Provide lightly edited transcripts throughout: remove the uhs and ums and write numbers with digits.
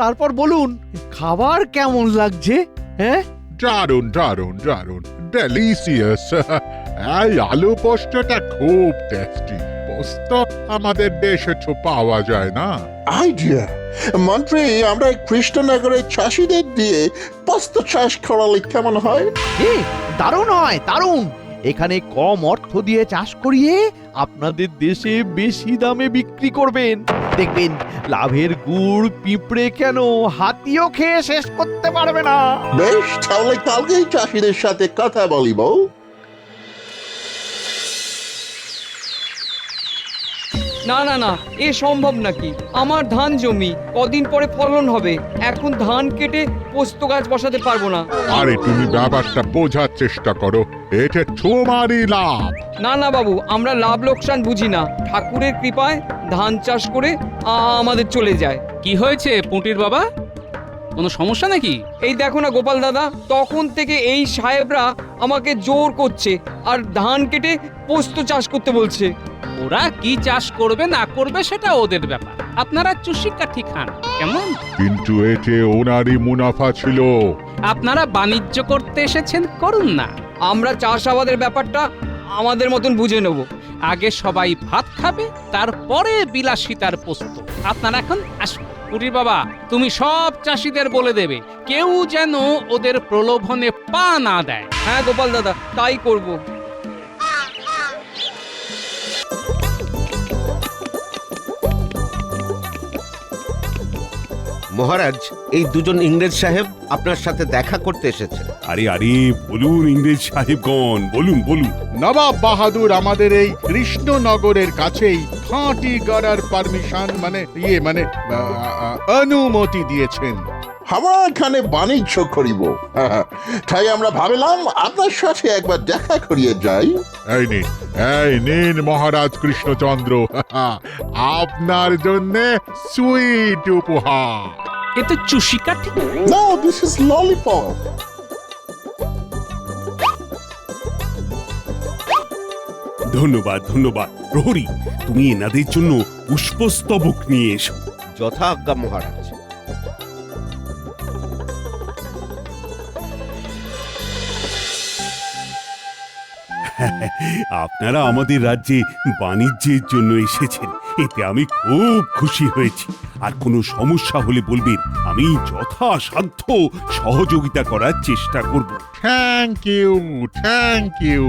তারপর বলুন খাবার কেমন লাগছে? হ্যাঁ, দারুণ দারুণ দারুণ, ডেলিসিয়াস। এই আলু পোস্তটা খুব টেস্টি। পোস্ত আমাদের দেশে তো পাওয়া যায় না। আইডিয়া মন্ত্রী, আমরা কৃষ্ণনগরের চাষিদের দিয়ে পোস্ত চাষ করালে কেমন হয়? দারুণ হয়, দারুণ। এখানে কম অর্থ দিয়ে চাষ করিয়ে আপনাদের দেশে বেশি দামে বিক্রি করবেন। দেখবেন লাভের গুড় পিঁপড়ে কেন হাতিও খেয়ে শেষ করতে পারবে না। বেশ, তাহলে কালকেই চাষিদের সাথে কথা বলিব। না না না, এ সম্ভব নাকি? আমার ধান জমি, কদিন পরে ফলন হবে। এখন ধান কেটে পোস্ত গাছ বসাতে পারবো না। আরে তুমি ব্যাপারটা বোঝার চেষ্টা করো, এটা তোমারই লাভ। না না বাবু, আমরা লাভ লোকসান বুঝি না। ঠাকুরের কৃপায় ধান চাষ করে আমাদের চলে যায়। কি হয়েছে পুঁটির বাবা, কোনো সমস্যা নাকি? এই দেখো না গোপাল দাদা, তখন থেকে এই সাহেবরা আমাকে জোর করছে আর ধান কেটে পোস্ত চাষ করতে বলছে। ওরা কি চাষ করবে না করবে সেটা ওদের ব্যাপার, আপনারা চুষিকাঠি খান কেমন। কিন্তু এতে ওনারই মুনাফা ছিল। আপনারা বাণিজ্য করতে এসেছেন, করুন না। আমরা চাষাবাদের ব্যাপারটা আমাদের মতন বুঝে নেব। আগে সবাই ভাত খাবে, তারপরে বিলাসিতার পোস্ত। আপনারা এখন আসুন। পুটির বাবা, তুমি সব চাষিদের বলে দেবে কেউ যেন ওদের প্রলোভনে পা না দেয়। হ্যাঁ গোপাল দাদা, তাই করব। মহারাজ, এই দুজন ইংরেজ সাহেব আপনার সাথে দেখা করতে এসেছে। আরে আরে, বলুন ইংরেজ সাহেবগণ, বলুন বলুন। নবাব বাহাদুর আমাদের এই কৃষ্ণনগরের কাছেই খাঁটি গড়ার পারমিশন মানে অনুমতি দিয়েছেন। আমরা এখানে বাণিজ্য করিব, তাই আমরা ভাবিলাম আপনার সাথে একবার দেখা করিয়ে যাই। এই নিন মহারাজ কৃষ্ণচন্দ্র, আপনার জন্য সুইট উপহার। এ তো চুষিকাঠি। No, this is lollipop. ধন্যবাদ ধন্যবাদ। প্রহরী, তুমি এনাদের জন্য পুষ্পস্তবক নিয়ে এসো। যথা আজ্ঞা মহারাজ। আপনারা আমাদের রাজ্যে বাণিজ্যের জন্য এসেছেন, এতে আমি খুব খুশি হয়েছি। আর কোনো সমস্যা হলে বলবেন, আমি যথাসাধ্য সহযোগিতা করার চেষ্টা করব। Thank you, thank you.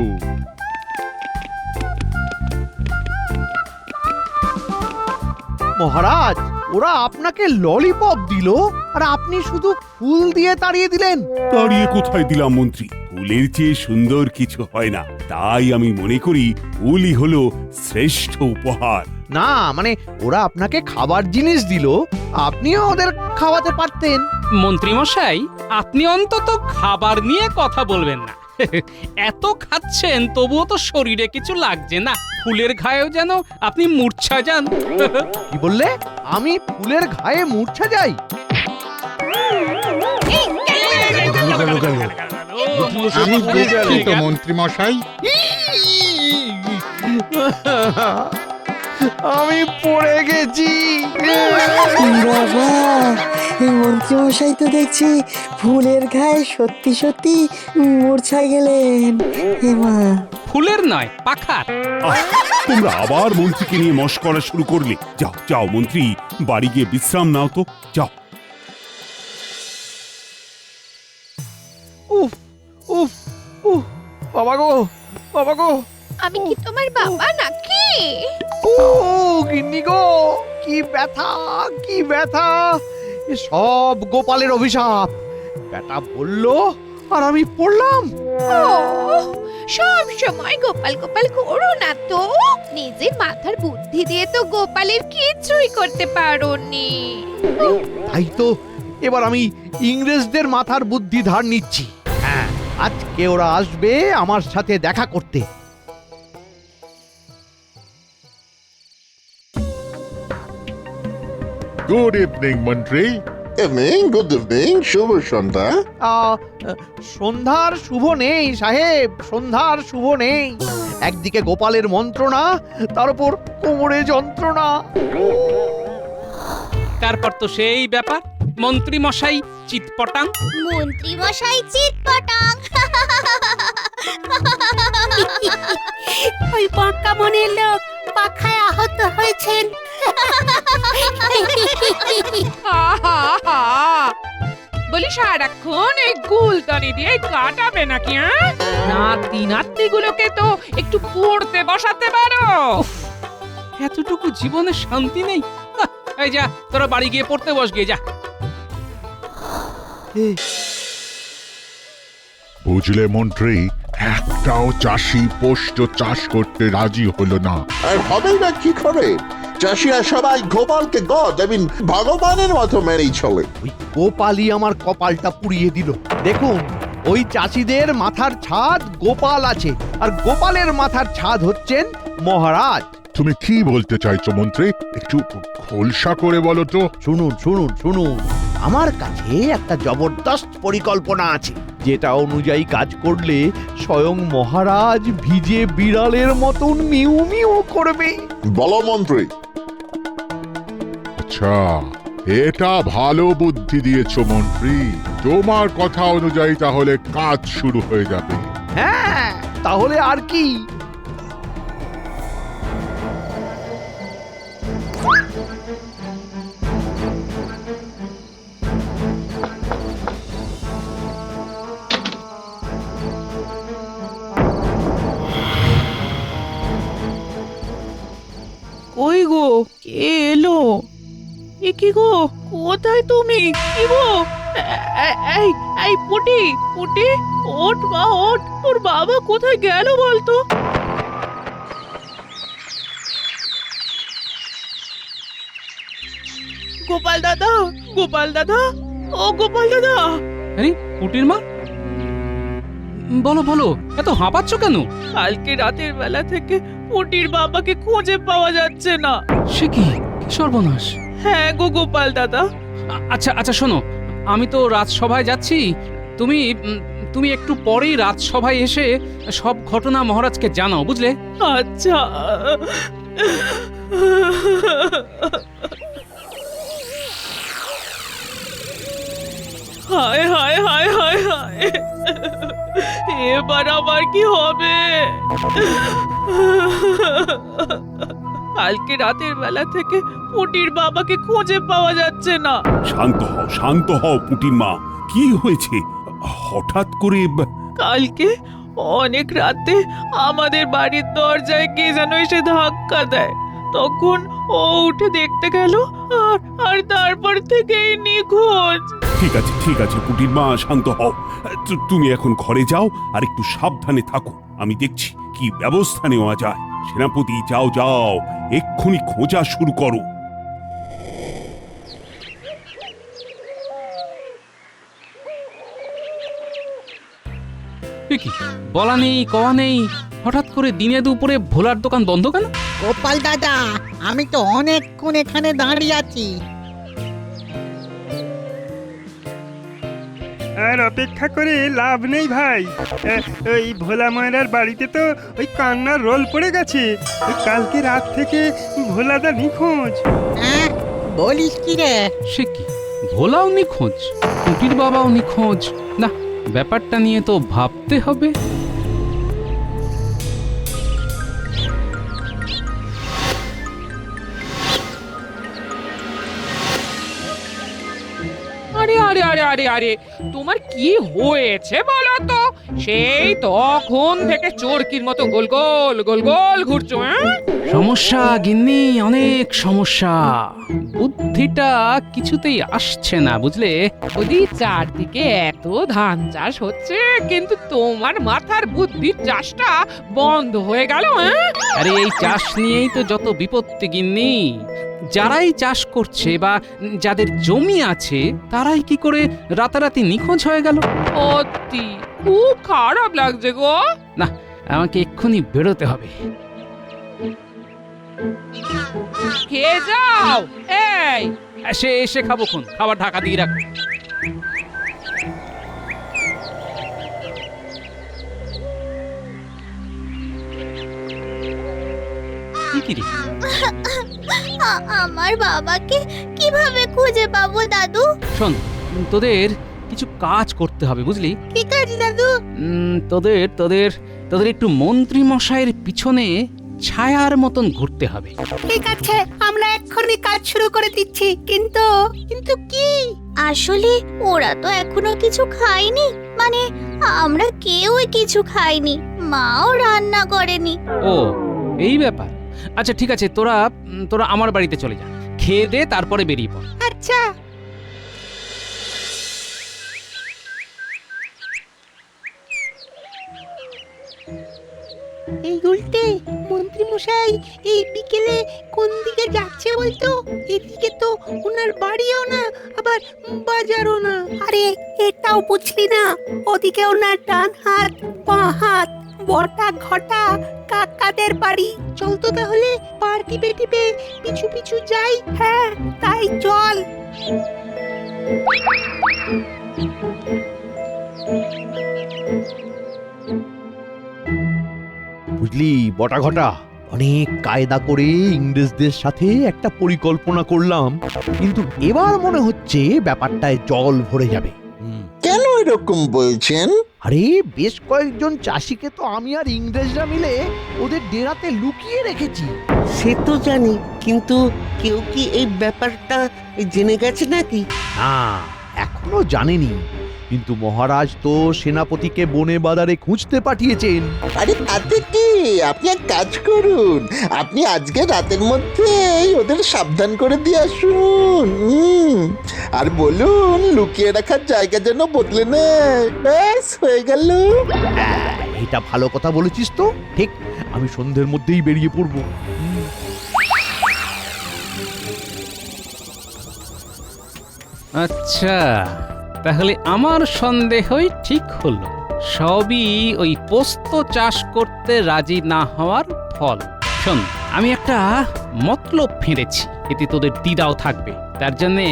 মহারাজ, ওরা আপনাকে ললিপপ দিল আর আপনি শুধু ফুল দিয়ে তাড়িয়ে দিলেন। দাঁড়িয়ে কোথায় দিলাম মন্ত্রী? ফুলের চেয়ে সুন্দর কিছু হয় না, তাই আমি মনে করি ফুলই হলো শ্রেষ্ঠ উপহার। না মানে ওরা আপনাকে খাবার জিনিস দিল, আপনিও ওদের খাওয়াতে পারতেন। মন্ত্রী মশাই, আপনি অন্তত খাবার নিয়ে কথা বলবেন না। এত খাচ্ছেন তবুও তো শরীরে কিছু লাগছে না। ফুলের ঘায়েও যেন আপনি মূর্ছা যান। কি বললে? আমি ফুলের ঘায়ে মূর্ছা যাই? আমি দুঃখিত মন্ত্রী মশাই। আমি পড়ে গেছি। বাবা, এই মন্ত্রীমশাই তো দেখছি ফুলের গায়ে সত্যি সত্যি মূর্ছা গেলেন। এমা, ফুলের নয়, পাখার। তোমরা আবার মন্ত্রীকে নিয়ে মশকরা শুরু করলে। যাও যাও মন্ত্রী, বাড়ি গিয়ে বিশ্রাম নাও তো, যাও। উফ উফ উফ, বাবা গো, বাবা গো। আমি কি তোমার বাবা নাকি? ও গিন্নি গো, কি ব্যথা, কি ব্যথা। সব গোপালের অভিশাপ। বেটা বললো আর আমি পড়লাম। ও, সব সময় গোপাল গোপাল করো না তো। নিজের মাথার বুদ্ধি দিয়ে তো গোপালের কিছুই করতে পারোনি। তাই তো এবার আমি ইংরেজদের মাথার বুদ্ধি ধার নিচ্ছি। হ্যাঁ, আজকে ওরা আসবে আমার সাথে দেখা করতে। গুড ইভিনিং মন্ত্রী। ইভিনিং, গুড ইভিনিং, শুভ সন্ধ্যা। সন্ধ্যার শুভ নেই সাহেব, সন্ধ্যার শুভ নেই। একদিকে গোপালের মন্ত্রণা, তার উপর কোমরে যন্ত্রণা। তারপর তো সেই ব্যাপার, মন্ত্রী মশাই চিৎপটাং। মন্ত্রী মশাই চিৎপটাং। ওই বক্কা মনের লোক পাখায় আহত হয়েছেন। বলি সারাক্ষণ এই গুলতানি দিয়ে কাটাবে নাকি? নাতি নাতনি গুলোকে তো একটু পড়তে বসাতে পারো। এতটুকু জীবনে শান্তি নেই। হাহ, এই যা তোরা বাড়ি গিয়ে পড়তে বস গিয়ে যা। বুঝলে মন্ত্রী, একটাও চাষি পোস্ত চাষ করতে রাজি হলো না। আর হবেই না কি করে? চাষিরা সবাই গোপালকে গড আই মিন ভগবানের মতো মেনেই চলে। ওই গোপালই আমার কপালটা পুড়িয়ে দিল। দেখুন, ওই চাষিদের মাথার ছাদ গোপাল আছে, আর গোপালের মাথার ছাদ হচ্ছেন মহারাজ। তুমি কি বলতে চাইছো মন্ত্রী? একটু খোলসা করে বলো তো। শুনুন শুনুন শুনুন, আমার কাছে একটা জবরদস্ত পরিকল্পনা আছে, যেটা অনুযায়ী কাজ করলে স্বয়ং মহারাজ ভিজে বিড়ালের মতন মিউ মিউ করবে। বলো মন্ত্রী। আচ্ছা, এটা ভালো বুদ্ধি দিয়েছো মন্ত্রী। তোমার কথা অনুযায়ী তাহলে কাজ শুরু হয়ে যাবে। হ্যাঁ, তাহলে আর কি? ওই গো, কে এলো? এ কি গো, কোথায় তুমি? কি গো? এই এই পুটি পুটি, ওঠ মা ওঠ, তোর বাবা কোথায় গেল বলতো? গোপাল দাদা, গোপাল দাদা, ও গোপাল দাদা। আরে পুটির মা, বলো বলো, এত হাঁপাচ্ছ কেন? কালকে রাতের বেলা থেকে পুটির বাবাকে খুঁজে পাওয়া যাচ্ছে না। সে কি, কি সর্বনাশ! হ্যাঁ গো গোপাল দাদা। আচ্ছা আচ্ছা শোনো, আমি তো রাজসভায় যাচ্ছি। তুমি তুমি একটু পরেই রাজসভায় এসে সব ঘটনা মহারাজকে জানাও, বুঝলে? আচ্ছা। হায় হায় হায় হায় হায়, এবার আবার কি হবে? কালকে রাতের বেলা থেকে পুটির বাবাকে খুঁজে পাওয়া যাচ্ছে না। শান্ত হও পুটির মা। কি হয়েছে হঠাৎ করে? কালকে অনেক রাতে আমাদের বাড়ির দরজায় কে যেন এসে ধাক্কা দেয়। তখন ও উঠে দেখতে গেল, আর তারপর থেকেই নিখোঁজ। ঠিক আছে পুটির মা, শান্ত হও। তুমি এখন ঘরে যাও আর একটু সাবধানে থাকো। আমি দেখছি কি ব্যবস্থা নেওয়া যায়। সেনাপতি, যাও যাও, এক্ষুনি খোঁজা শুরু করো। এ কি, বলা নেই কওয়া নেই, হঠাৎ করে দিনে দুপুরে ভোলার দোকান বন্ধ কেন? গোপাল দাদা, আমি তো অনেকক্ষণ এখানে দাঁড়িয়ে আছি। আর অপেক্ষা করে লাভ নেই ভাই। ওই ভোলা ময়রার বাড়িতে তো ওই কান্নার রোল পড়ে গেছে। ওই কালকে রাত থেকে ভোলাদা নিখোঁজ। হ্যাঁ, বলিস কি রে? সে কি, ভোলাও নিখোঁজ, পুটির বাবাও নিখোঁজ? না, ব্যাপারটা নিয়ে তো ভাবতে হবে। আরে আরে আরে আরে আরে, তোমার কি হয়েছে বলো তো? সেই তখন থেকে চোরকির মতো গোল গোল গোল গোল ঘুরছো। সমস্যা গিন্নি, অনেক সমস্যা। বুদ্ধিটা কিছুতেই আসছে না, বুঝলে? ওদি চারদিকে এত ধান চাষ হচ্ছে, কিন্তু তোমার মাথার বুদ্ধির চাষটা বন্ধ হয়ে গেল। আরে এই চাষ নিয়েই তো যত বিপত্তি গিন্নি। যারাই চাষ করছে বা যাদের জমি আছে, তারাই কি করে রাতারাতি নিখোঁজ হয়ে গেল? সত্যি খুব খারাপ লাগছে গো। না, আমাকে এক্ষুনি বেরোতে হবে। খেয়ে যাও। এই এসে এসে খাবো খন, খাবার ঢাকা দিয়ে রাখো। কি রে? আমার বাবাকে কিভাবে খুঁজে পাবো দাদু? শোন, তোদের কিছু কাজ করতে হবে বুঝলি। ঠিক আছে দাদু। তোদের তোদের তোদের একটু মন্ত্রী মশাইয়ের পিছনে ছায়ার মতন ঘুরতে হবে। ঠিক আছে, আমরা এক্ষুনি কাজ শুরু করে দিচ্ছি। কিন্তু কিন্তু কি? আসলে ওরা তো এখনো কিছু খায়নি, মানে আমরা কেউই কিছু খাইনি, মাও রান্না করেনি। ও এই ব্যাপার। আচ্ছা ঠিক আছে, তোরা তোরা আমার বাড়িতে চলে যা, খেয়ে দে, তারপরে বেরিয়ে পড়। আচ্ছা। এই উল্টে মন্ত্রী মশাই এই বিকেলে কোন দিকে যাচ্ছে বলতো? এদিকে তো ওনার বাড়িও না, আবার বাজারও না। আরে এটাও বুঝলি না? ওদিকে ওনার ডান হাত বাঁ হাত বটা ঘটা কাকাদের বাড়ি। চল তো তাহলে পার টিপে টিপে পিছু পিছু যাই। হ্যাঁ তাই চল। বুঝলি বটা ঘটা, অনেক কায়দা করে ইংরেজদের সাথে একটা পরিকল্পনা করলাম, কিন্তু এবার মনে হচ্ছে ব্যাপারটায় জল ভরে যাবে। কেন এরকম বলছেন? আরে বেশ কয়েকজন চাষিকে তো আমি আর ইংরেজরা মিলে ওদের ডেরাতে লুকিয়ে রেখেছি। সে তো জানি, কিন্তু কেউ কি এই ব্যাপারটা জেনে গেছে নাকি? না, এখনো জানেনি, কিন্তু মহারাজ তো সেনাপতিকে বনে বাজারে খুঁজতে পাঠিয়েছেন। আরে তাতে কি, আপনি এক কাজ করুন, আপনি আজকে রাতের মধ্যেই ওদের সাবধান করে দিয়ে আসুন। আর বলুন লুকিয়ে রাখার জায়গা যেন বদলে নেয়। ব্যাস হয়ে গেল। এটা ভালো কথা বলেছিস তো। ঠিক, আমি সন্ধ্যের মধ্যেই বেরিয়ে পড়বো। আচ্ছা, তাহলে আমার সন্দেহই ঠিক হলো। সবই ওই পোস্ত চাষ করতে রাজি না হওয়ার ফল। শোন, আমি একটা মতলব ফেঁড়েছি, এতে তোদের দ্বিধাও থাকবে। তার জন্যে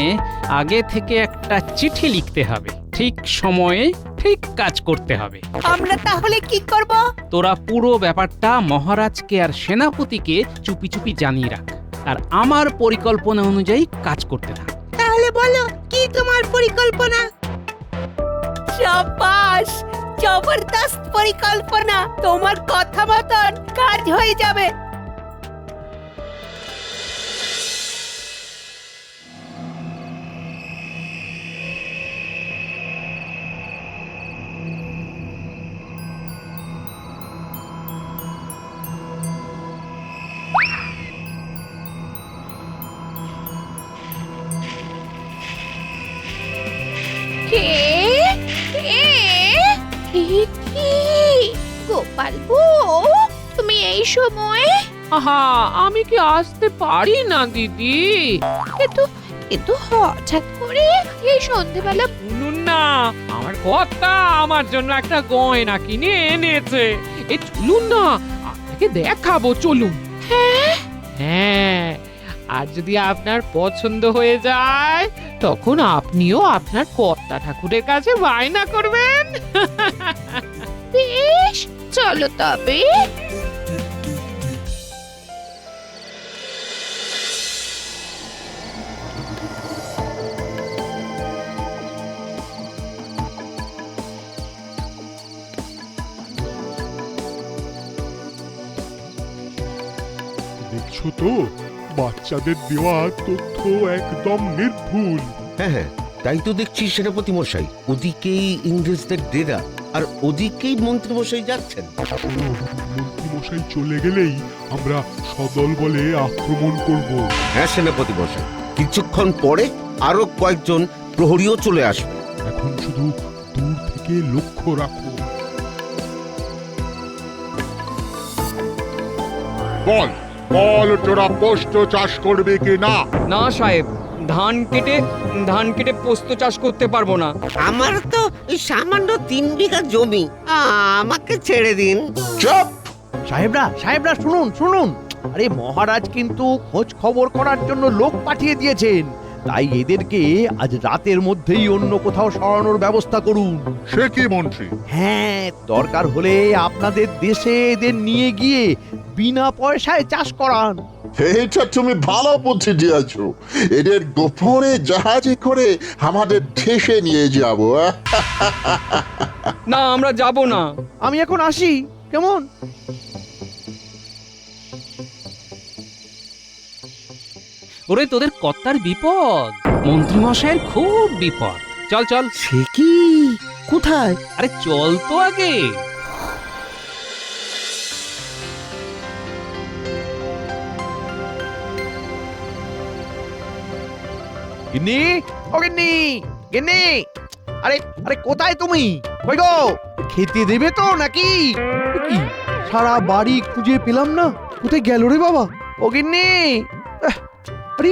আগে থেকে একটা চিঠি লিখতে হবে, ঠিক সময়ে ঠিক কাজ করতে হবে। আমরা তাহলে কি করব? তোরা পুরো ব্যাপারটা মহারাজকে আর সেনাপতিকে চুপি চুপি জানিয়ে রাখ, আর আমার পরিকল্পনা অনুযায়ী কাজ করতে থাক। তাহলে বলো কি তোমার পরিকল্পনা? শাবাশ, জবরদস্ত পরিকল্পনা। তোমার কথা মতন কাজ হয়ে যাবে। গোপাল বউ, তুমি এই সময়? আহা, আমি কি আসতে পারি না দিদি? কিন্তু হঠাৎ করে এই সন্ধেবেলা? শুনুন না, আমার কথা, আমার জন্য একটা গয়না কিনে এনেছে। এই চলুন না, আপনাকে দেখাবো, চলুন। হ্যাঁ, আর যদি আপনার পছন্দ হয়ে যায় তখন আপনিও আপনার কর্তা ঠাকুরের কাছে বায়না করবেন। বেশ, চলো তবে। দেখছো তো, বাচ্চাদের দেওয়া তথ্য একদম নির্ভুল। হ্যাঁ হ্যাঁ, তাই তো দেখছি সেনাপতি মশাই। ওদিকেই ইংরেজদের ডেরা, আর ওদিকেই মন্ত্রী মশাই যাচ্ছেন। মন্ত্রী মশাই চলে গেলেই আমরা সদল বলে আক্রমণ করব। হ্যাঁ সেনাপতি মশাই, কিছুক্ষণ পরে আরো কয়েকজন প্রহরীও চলে আসবে। এখন শুধু দূর থেকে লক্ষ্য রাখো। বল বল, তোরা পোস্ত চাষ করবে কি না? না সাহেব, ধান কেটে পোস্ত চাষ করতে পারবো না। আমার তো সামান্য 3 বিঘা জমি, আমাকে ছেড়ে দিন। চুপ! সাহেবরা শুনুন শুনুন, আরে মহারাজ কিন্তু খোঁজ খবর করার জন্য লোক পাঠিয়ে দিয়েছেন, তাই এদেরকে আজ রাতের মধ্যেই অন্য কোথাও সরানোর ব্যবস্থা করুন। সে কি মন্ত্রী? হ্যাঁ, দরকার হলে আপনাদের দেশে এদের নিয়ে গিয়ে বিনা পয়সায় চাষ করান। এইটা তুমি ভালো বুদ্ধি দিয়েছো। এদের গোপনে জাহাজে করে আমাদের দেশে নিয়ে যাব। না আমরা যাব না। আমি এখন আসি, কেমন? ওরে তোদের কর্তার বিপদ, মন্ত্রীমশাইয়ের খুব বিপদ। চল চল। সে কি? কোথায়? আরে চল তো আগে। গিন্নি, ও গিন্নি, গিন্নি, আরে আরে কোথায় তুমি? কই গো, খেতে দেবে তো নাকি? এ কি, সারা বাড়ি খুঁজে পেলাম না, কোথায় গেল রে বাবা? ও গিন্নি, আরে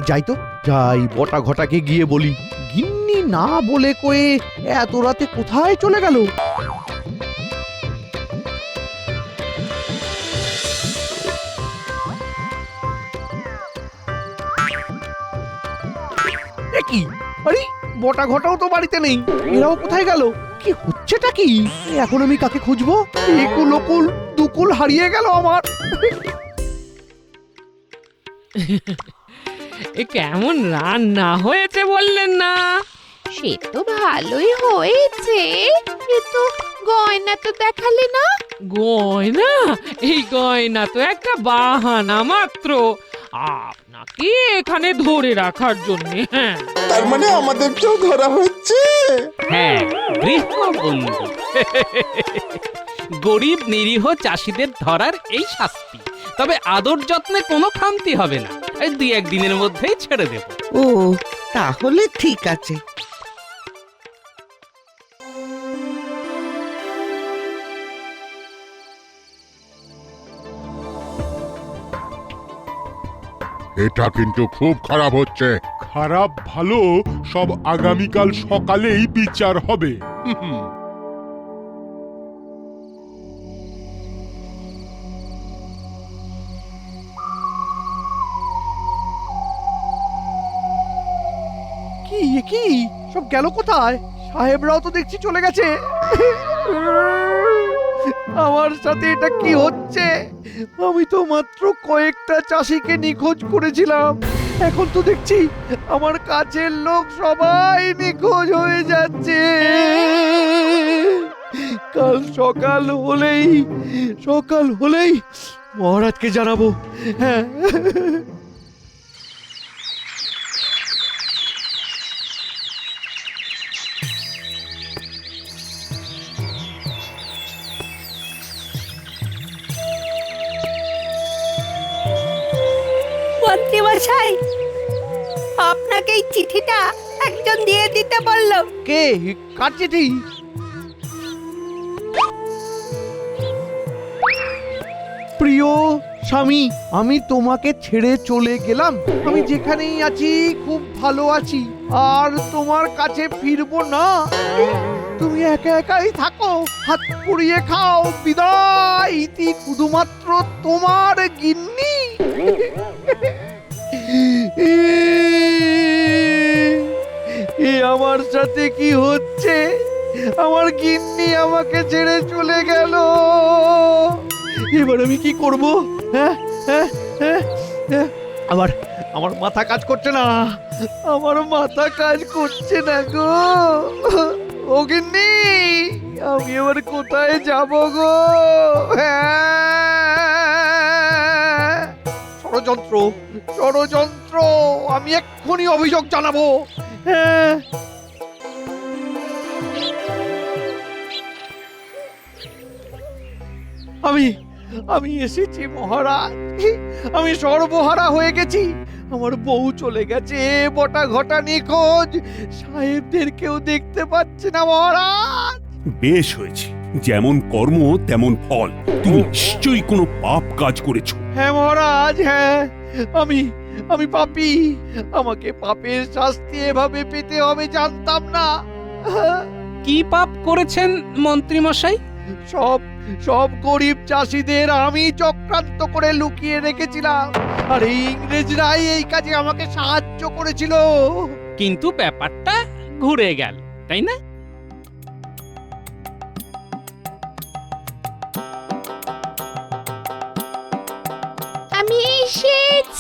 যাই তো, যাই বটা ঘটাকে গিয়ে বলি। গিন্নি না বলে কয়ে এত রাতে কোথায় চলে গেল? এ কি, আরে বটা ঘটাও তো বাড়িতে নেই, এরাও কোথায় গেল? কি হচ্ছেটা কি? এখন আমি কাকে খুঁজবো? একুল ওকুল দুকুল হারিয়ে গেল আমার। এ কেমন রান্না হয়েছে বললেন না? সে তো ভালোই হয়েছে, কিন্তু গয়না তো দেখালে না। গয়না? এই গয়না তো একটা বাহানা মাত্র, আপনাকে এখানে ধরে রাখার জন্য। হ্যাঁ, তার মানে আমাদেরকেও ধরা হচ্ছে। হ্যাঁ, গৃহবন্দী। গরিব নিরীহ চাষিদের ধরার এই শাস্তি। তবে আদর যত্নে কোনো খামতি হবে না, এই 2-1 দিনের মধ্যেই ছেড়ে দেব। ও, তাহলে ঠিক আছে। এটা কিন্তু খুব খারাপ হচ্ছে। খারাপ ভালো সব আগামীকাল সকালেই বিচার হবে। কি কি সব গেল কোথায়? সাহেবরাও তো দেখছি চলে গেছে। আমার সাথে এটা কি হচ্ছে? আমি তো মাত্র কয়েকটা চাষিকে নিখোঁজ করেছিলাম, এখন তো দেখছি আমার কাছের লোক সবাই নিখোঁজ হয়ে যাচ্ছে। কাল সকাল হলেই মহারাজকে জানাবো। হ্যাঁ, মন্ত্রীমশাই, আপনাকে এই চিঠিটা একজন দিয়ে দিতে বললো। কে? কার চিঠি? প্রিয় স্বামী, আমি তোমাকে ছেড়ে চলে গেলাম। আমি যেখানেই আছি খুব ভালো আছি, আর তোমার কাছে ফিরবো না। তুমি একা একাই থাকো, হাত পুড়িয়ে খাও, বিদায়। ইতি শুধুমাত্র তোমার গিন্নি। এ আমার সাথে কি হচ্ছে? আমার গিন্নি আমাকে ছেড়ে চলে গেল। এবার আমি কি করব? হ্যাঁ হ্যাঁ হ্যাঁ হ্যাঁ, আমার মাথা কাজ করছে না, আমার মাথা কাজ করছে না গো। ও গিন্নি, আমি এবার কোথায় যাব গো? হ্যাঁ, ষড়যন্ত্র, আমি এক্ষুনি অভিযোগ জানাবো। হ্যাঁ, আমি এসেছি মহারাজ। আমি সর্বহারা হয়ে গেছি। আমার বউ চলে গেছে, বটা ঘটা নিখোঁজ, সাহেবদের কেউ দেখতে পাচ্ছে না মহারাজ। বেশ হয়েছে, যেমন কর্ম তেমন ফল। তুমি নিশ্চয়ই কোনো পাপ কাজ করেছো। হ্যাঁ মহারাজ, হ্যাঁ, আমি পাপী। আমাকে পাপের শাস্তি এভাবে পেতে হবে জানতাম না। কি পাপ করেছেন মন্ত্রীমশাই? সব গরিব চাষিদের আমি চক্রান্ত করে লুকিয়ে রেখেছিলাম, আর এই ইংরেজরাই এই কাজে আমাকে সাহায্য করেছিল। কিন্তু ব্যাপারটা ঘুরে গেল, তাই না? আমি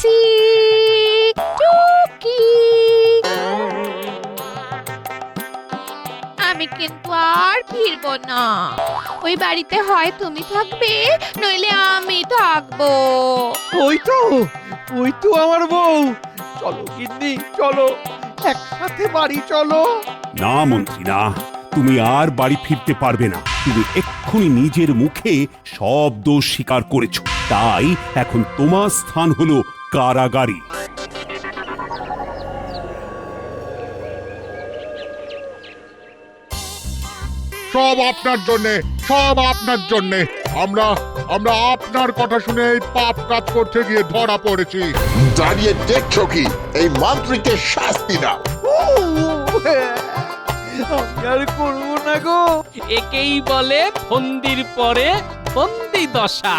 আসছি টুকি। আমি কিন্তু আর ফিরবো না। ওই বাড়িতে হয় তুমি থাকবে, নইলে আমি থাকবো। ওই তো আমার বউ। চলো গিন্নি চলো, একসাথে বাড়ি চলো। না মন্ত্রী না, তুমি আর বাড়ি ফিরতে পারবে না। তুমি এক্ষুনি নিজের মুখে সব দোষ স্বীকার করেছো, তাই এখন তোমার স্থান হলো কারাগারে। সব আপনার জন্যে, সব আপনার জন্যে। আমরা আমরা আপনার কথা শুনে এই পাপ কাজ করতে গিয়ে ধরা পড়েছি। দাঁড়িয়ে দেখছো কি? এই মন্ত্রীকে শাস্তি দাও। আমি আর করবো না গো। একেই বলে ফন্দির পরে ফন্দি দশা।